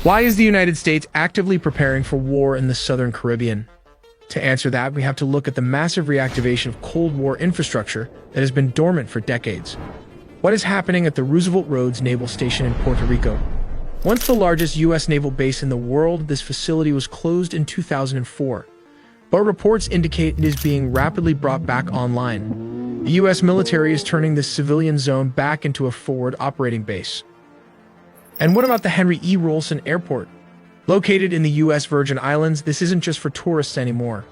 Why is the United States actively preparing for war in the southern Caribbean? To answer that, we have to look at the massive reactivation of Cold War infrastructure that has been dormant for decades. What is happening at the Roosevelt Roads Naval Station in Puerto Rico? Once the largest U.S. naval base in the world, this facility was closed in 2004. But reports indicate it is being rapidly brought back online. The U.S. military is turning this civilian zone back into a forward operating base. And what about the Henry E. Rohlsen Airport? Located in the U.S. Virgin Islands, this isn't just for tourists anymore.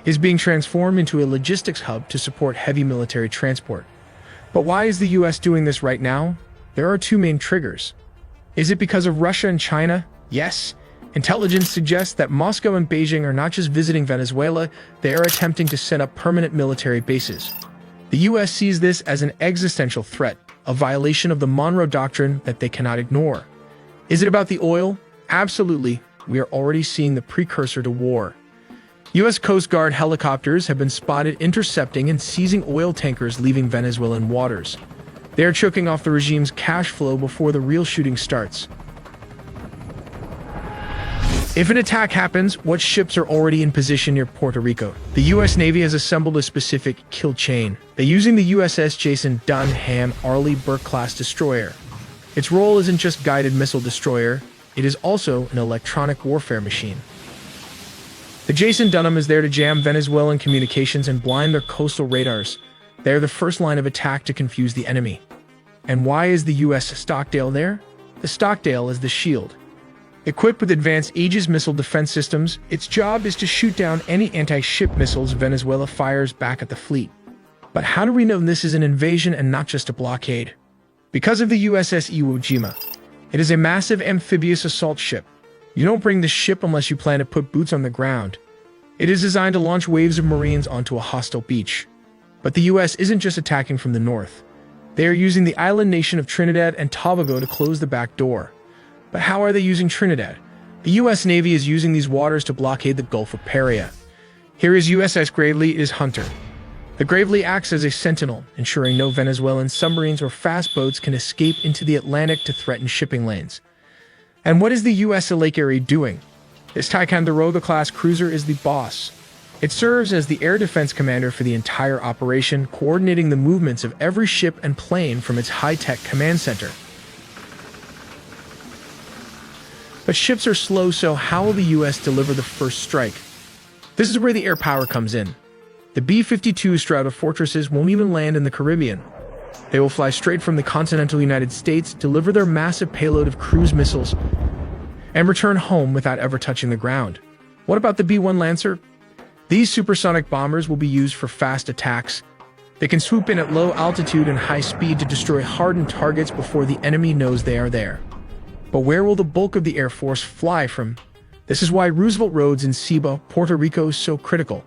It is being transformed into a logistics hub to support heavy military transport. But why is the U.S. doing this right now? There are two main triggers. Is it because of Russia and China? Yes. Intelligence suggests that Moscow and Beijing are not just visiting Venezuela, they are attempting to set up permanent military bases. The U.S. sees this as an existential threat, a violation of the Monroe Doctrine that they cannot ignore. Is it about the oil? Absolutely. We are already seeing the precursor to war. U.S. Coast Guard helicopters have been spotted intercepting and seizing oil tankers leaving Venezuelan waters. They are choking off the regime's cash flow before the real shooting starts. If an attack happens, what ships are already in position near Puerto Rico? The U.S. Navy has assembled a specific kill chain. They're using the USS Jason Dunham Arleigh Burke-class destroyer. Its role isn't just guided missile destroyer, it is also an electronic warfare machine. The Jason Dunham is there to jam Venezuelan communications and blind their coastal radars. They are the first line of attack to confuse the enemy. And why is the U.S. Stockdale there? The Stockdale is the shield. Equipped with advanced Aegis missile defense systems, its job is to shoot down any anti-ship missiles Venezuela fires back at the fleet. But how do we know this is an invasion and not just a blockade? Because of the USS Iwo Jima. It is a massive amphibious assault ship. You don't bring the ship unless you plan to put boots on the ground. It is designed to launch waves of Marines onto a hostile beach. But the U.S. isn't just attacking from the north. They are using the island nation of Trinidad and Tobago to close the back door. But how are they using Trinidad? The U.S. Navy is using these waters to blockade the Gulf of Paria. Here is USS Gravely, it is Hunter. The Gravely acts as a sentinel, ensuring no Venezuelan submarines or fast boats can escape into the Atlantic to threaten shipping lanes. And what is the U.S. Lake Erie doing? This Ticonderoga-class cruiser is the boss. It serves as the air defense commander for the entire operation, coordinating the movements of every ship and plane from its high-tech command center. But ships are slow, so how will the U.S. deliver the first strike? This is where the air power comes in. The B-52 Strata fortresses won't even land in the Caribbean. They will fly straight from the continental United States, deliver their massive payload of cruise missiles, and return home without ever touching the ground. What about the B-1 Lancer? These supersonic bombers will be used for fast attacks. They can swoop in at low altitude and high speed to destroy hardened targets before the enemy knows they are there. But where will the bulk of the Air Force fly from? This is why Roosevelt Roads in Ceiba, Puerto Rico is so critical.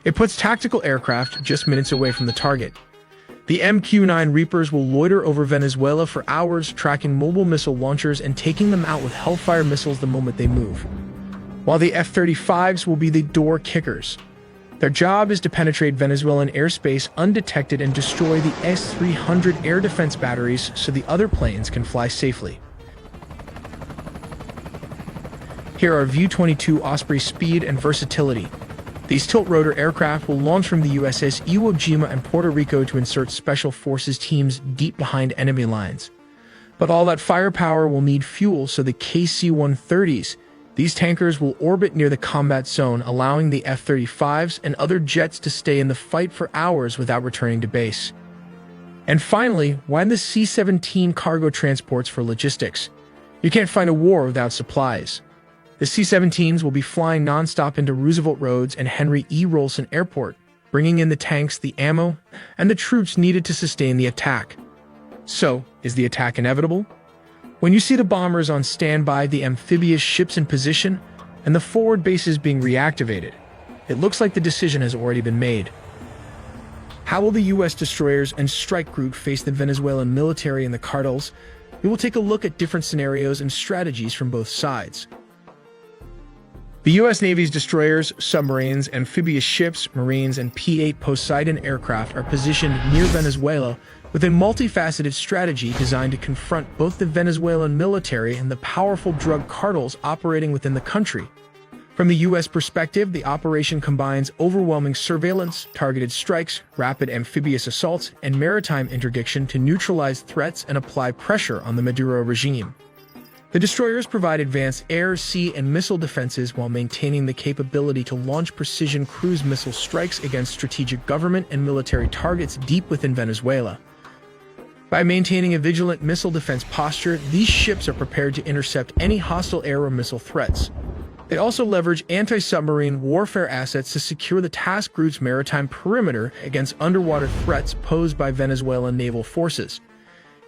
It puts tactical aircraft just minutes away from the target. The MQ-9 Reapers will loiter over Venezuela for hours, tracking mobile missile launchers and taking them out with Hellfire missiles the moment they move. While the F-35s will be the door kickers. Their job is to penetrate Venezuelan airspace undetected and destroy the S-300 air defense batteries so the other planes can fly safely. Here are VU-22 Osprey speed and versatility. These tilt-rotor aircraft will launch from the USS Iwo Jima and Puerto Rico to insert Special Forces teams deep behind enemy lines. But all that firepower will need fuel, so the KC-130s, these tankers will orbit near the combat zone, allowing the F-35s and other jets to stay in the fight for hours without returning to base. And finally, why the C-17 cargo transports for logistics? You can't fight a war without supplies. The C-17s will be flying non-stop into Roosevelt Roads and Henry E. Rohlsen Airport, bringing in the tanks, the ammo, and the troops needed to sustain the attack. So, is the attack inevitable? When you see the bombers on standby, the amphibious ships in position, and the forward bases being reactivated, it looks like the decision has already been made. How will the U.S. destroyers and strike group face the Venezuelan military and the cartels? We will take a look at different scenarios and strategies from both sides. The U.S. Navy's destroyers, submarines, amphibious ships, Marines, and P-8 Poseidon aircraft are positioned near Venezuela with a multifaceted strategy designed to confront both the Venezuelan military and the powerful drug cartels operating within the country. From the U.S. perspective, the operation combines overwhelming surveillance, targeted strikes, rapid amphibious assaults, and maritime interdiction to neutralize threats and apply pressure on the Maduro regime. The destroyers provide advanced air, sea, and missile defenses while maintaining the capability to launch precision cruise missile strikes against strategic government and military targets deep within Venezuela. By maintaining a vigilant missile defense posture, these ships are prepared to intercept any hostile air or missile threats. They also leverage anti-submarine warfare assets to secure the task group's maritime perimeter against underwater threats posed by Venezuelan naval forces.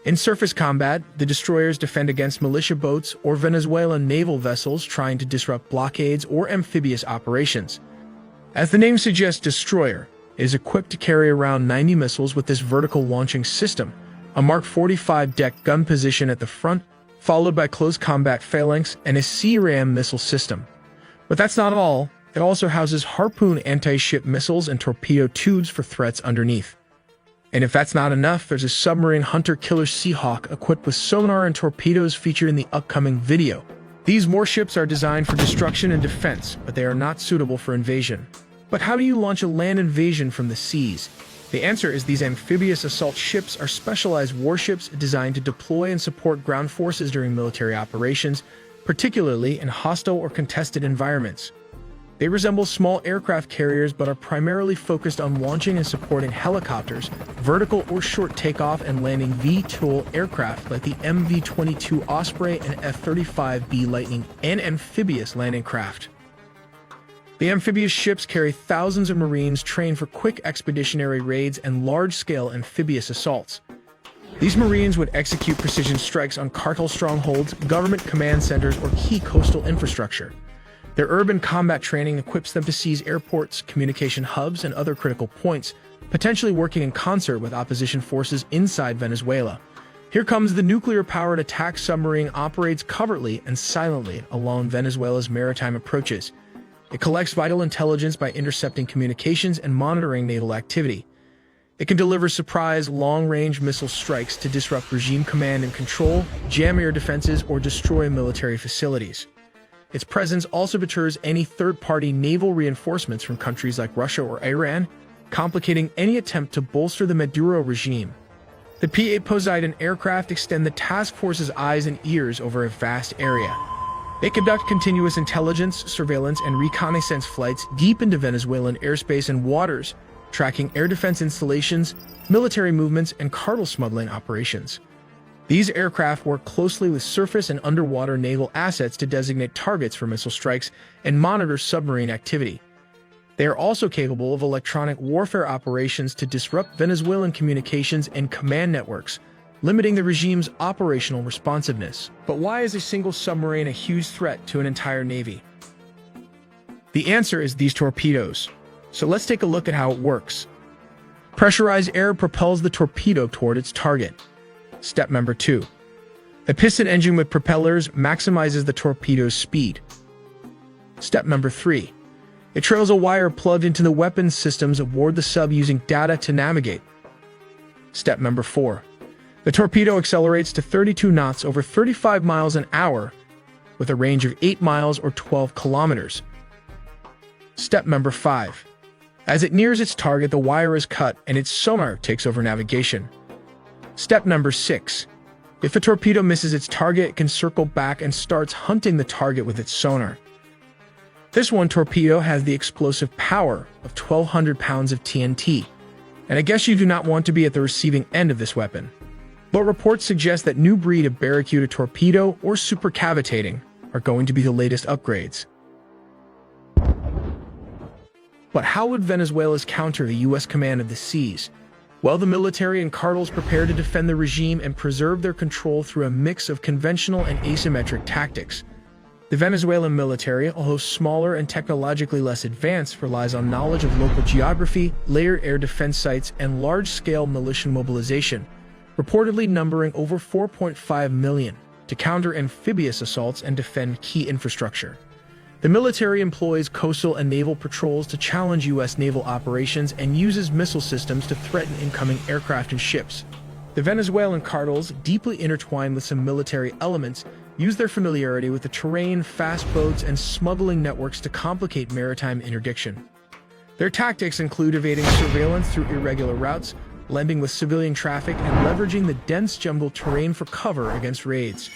In surface combat, the destroyers defend against militia boats or Venezuelan naval vessels trying to disrupt blockades or amphibious operations. As the name suggests, destroyer is equipped to carry around 90 missiles with this vertical launching system, a Mark 45 deck gun position at the front, followed by close combat phalanx and a C-RAM missile system. But that's not all. It also houses Harpoon anti-ship missiles and torpedo tubes for threats underneath. And if that's not enough, there's a submarine hunter-killer Seahawk equipped with sonar and torpedoes featured in the upcoming video. These warships are designed for destruction and defense, but they are not suitable for invasion. But how do you launch a land invasion from the seas? The answer is these amphibious assault ships are specialized warships designed to deploy and support ground forces during military operations, particularly in hostile or contested environments. They resemble small aircraft carriers but are primarily focused on launching and supporting helicopters, vertical or short takeoff and landing VTOL aircraft like the MV-22 Osprey and F-35B Lightning, and amphibious landing craft. The amphibious ships carry thousands of Marines trained for quick expeditionary raids and large-scale amphibious assaults. These Marines would execute precision strikes on cartel strongholds, government command centers, or key coastal infrastructure. Their urban combat training equips them to seize airports, communication hubs, and other critical points, potentially working in concert with opposition forces inside Venezuela. Here comes the nuclear-powered attack submarine operates covertly and silently along Venezuela's maritime approaches. It collects vital intelligence by intercepting communications and monitoring naval activity. It can deliver surprise, long-range missile strikes to disrupt regime command and control, jam air defenses, or destroy military facilities. Its presence also deters any third-party naval reinforcements from countries like Russia or Iran, complicating any attempt to bolster the Maduro regime. The P-8 Poseidon aircraft extend the task force's eyes and ears over a vast area. They conduct continuous intelligence, surveillance, and reconnaissance flights deep into Venezuelan airspace and waters, tracking air defense installations, military movements, and cartel smuggling operations. These aircraft work closely with surface and underwater naval assets to designate targets for missile strikes and monitor submarine activity. They are also capable of electronic warfare operations to disrupt Venezuelan communications and command networks, limiting the regime's operational responsiveness. But why is a single submarine a huge threat to an entire navy? The answer is these torpedoes. So let's take a look at how it works. Pressurized air propels the torpedo toward its target. Step number 2. A piston engine with propellers maximizes the torpedo's speed. Step number 3. It trails a wire plugged into the weapons systems aboard the sub using data to navigate. Step number 4. The torpedo accelerates to 32 knots over 35 miles an hour with a range of 8 miles or 12 kilometers. Step number 5. As it nears its target, the wire is cut and its sonar takes over navigation. Step number 6. If a torpedo misses its target, it can circle back and starts hunting the target with its sonar. This one torpedo has the explosive power of 1,200 pounds of TNT, and I guess you do not want to be at the receiving end of this weapon. But reports suggest that new breed of barracuda torpedo or supercavitating are going to be the latest upgrades. But how would Venezuela's counter the U.S. command of the seas? Well, the military and cartels prepare to defend the regime and preserve their control through a mix of conventional and asymmetric tactics. The Venezuelan military, although smaller and technologically less advanced, relies on knowledge of local geography, layered air defense sites, and large-scale militia mobilization, reportedly numbering over 4.5 million, to counter amphibious assaults and defend key infrastructure. The military employs coastal and naval patrols to challenge U.S. naval operations and uses missile systems to threaten incoming aircraft and ships. The Venezuelan cartels, deeply intertwined with some military elements, use their familiarity with the terrain, fast boats, and smuggling networks to complicate maritime interdiction. Their tactics include evading surveillance through irregular routes, blending with civilian traffic, and leveraging the dense jungle terrain for cover against raids.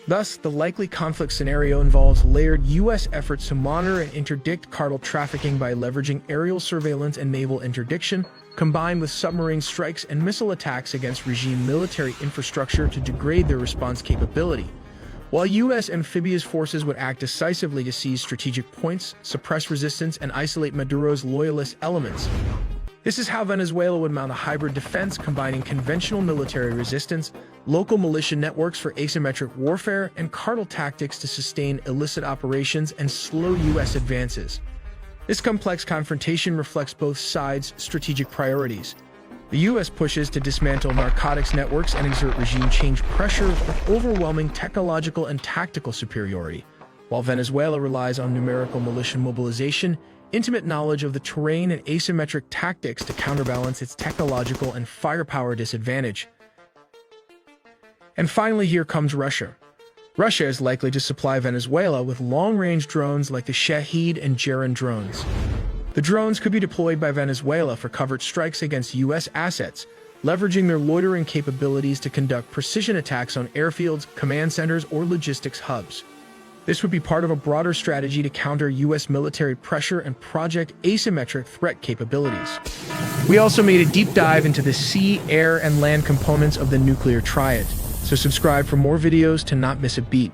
Thus, the likely conflict scenario involves layered U.S. efforts to monitor and interdict cartel trafficking by leveraging aerial surveillance and naval interdiction, combined with submarine strikes and missile attacks against regime military infrastructure to degrade their response capability. While U.S. amphibious forces would act decisively to seize strategic points, suppress resistance, and isolate Maduro's loyalist elements, this is how Venezuela would mount a hybrid defense combining conventional military resistance, local militia networks for asymmetric warfare, and cartel tactics to sustain illicit operations and slow U.S. advances. This complex confrontation reflects both sides' strategic priorities. The U.S. pushes to dismantle narcotics networks and exert regime change pressure with overwhelming technological and tactical superiority, while Venezuela relies on numerical militia mobilization, intimate knowledge of the terrain, and asymmetric tactics to counterbalance its technological and firepower disadvantage. And finally, here comes Russia. Russia is likely to supply Venezuela with long-range drones like the Shahed and Geran drones. The drones could be deployed by Venezuela for covert strikes against U.S. assets, leveraging their loitering capabilities to conduct precision attacks on airfields, command centers, or logistics hubs. This would be part of a broader strategy to counter U.S. military pressure and project asymmetric threat capabilities. We also made a deep dive into the sea, air, and land components of the nuclear triad, so subscribe for more videos to not miss a beat.